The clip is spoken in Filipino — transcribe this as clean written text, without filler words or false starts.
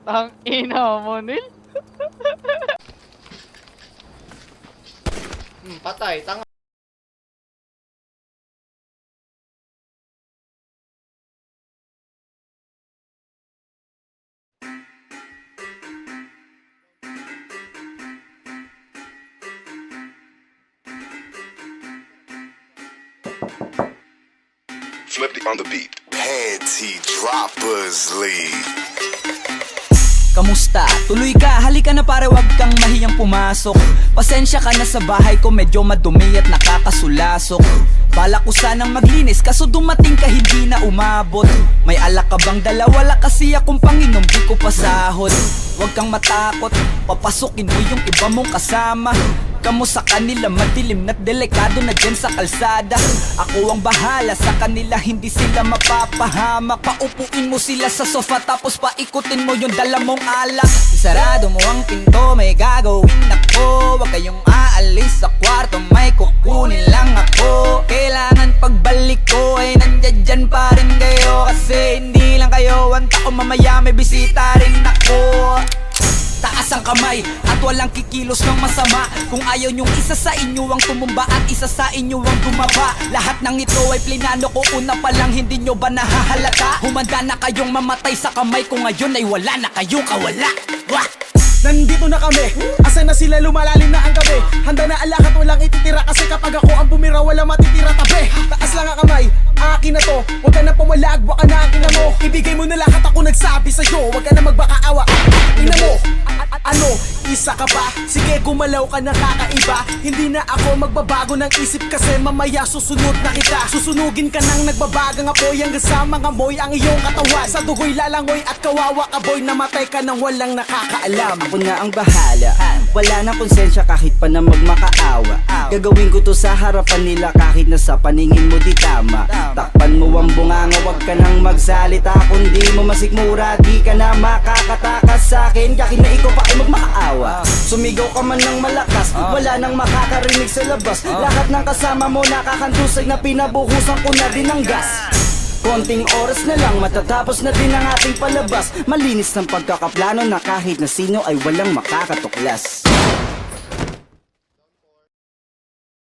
Tang ina mo, Nil. Patay, tanga. Flipped on the beat. Panty Droppers League. Kamusta? Tuloy ka, halika na pare, wag kang mahiyang pumasok. Pasensya ka na sa bahay ko, medyo madumi at nakakasulasok. Bala ko sanang maglinis, kaso dumating ka hindi na umabot. May alak ka bang dala? Wala kasi akong panginom, di ko pasahod. Wag kang matakot, papasukin mo yung iba mong kasama. Kamu sa kanila, madilim na't delikado na dyan sa kalsada. Ako ang bahala sa kanila, hindi sila mapapahamak. Paupuin mo sila sa sofa tapos paikutin mo yung dala mong alak. Isarado mo ang pinto, may gagawin ako. Huwag kayong aalis sa kwarto, may kukunin lang ako. Kailangan pagbalik ko ay nandyan dyan pa rin kayo. Kasi hindi lang kayo ang tao, mamaya may bisita rin ako. Taas ang kamay at walang kikilos ng masama. Kung ayaw nyong isa sa inyo ang tumumba at isa sa inyo ang tumaba. Lahat ng ito ay plinano ko una pa lang, hindi nyo ba nahahalata? Humanda na kayong mamatay sa kamay ko ngayon ay wala na kayong kawala. Wah! Nandito na kami, asan na sila, lumalalim na ang gabi. Handa na ang lahat, walang ititira. Kasi kapag ako ang bumira, wala matitira tabi. Taas lang ang kamay, akin na to. Huwag ka na pumalag, baka na akin na mo. Ibigay mo na lahat, ako nagsabi sa'yo. Huwag ka na magbakaawa, ina mo. Ano, isa ka ba? Sige, gumalaw ka na kakaiba. Hindi na ako magbabago ng isip kasi mamaya susunod na kita. Susunugin ka ng nagbabagang apoy hanggang sa mga moy ang iyong katawan. Sa dugoy lalangoy at kawawa ka boy, namatay ka nang walang nakakaalam. Ako na ang bahala, wala na konsensya kahit pa na magmakaawa. Gagawin ko to sa harapan nila kahit na sa paningin mo di tama. Takpan mo ang bunganga, wag ka nang magsalita. Kung di mo masikmura, di ka na makakatakas sa akin. Kahit na ikaw pa ay magmakaawa. Sumigaw ka man ng malakas, wala nang makakarinig sa labas. Lahat ng kasama mo nakakantusay na pinabuhusan ko na din ng gas. Konting oras na lang, matatapos na din ang ating palabas. Malinis ng pagkakaplano na kahit na sino ay walang makakatuklas.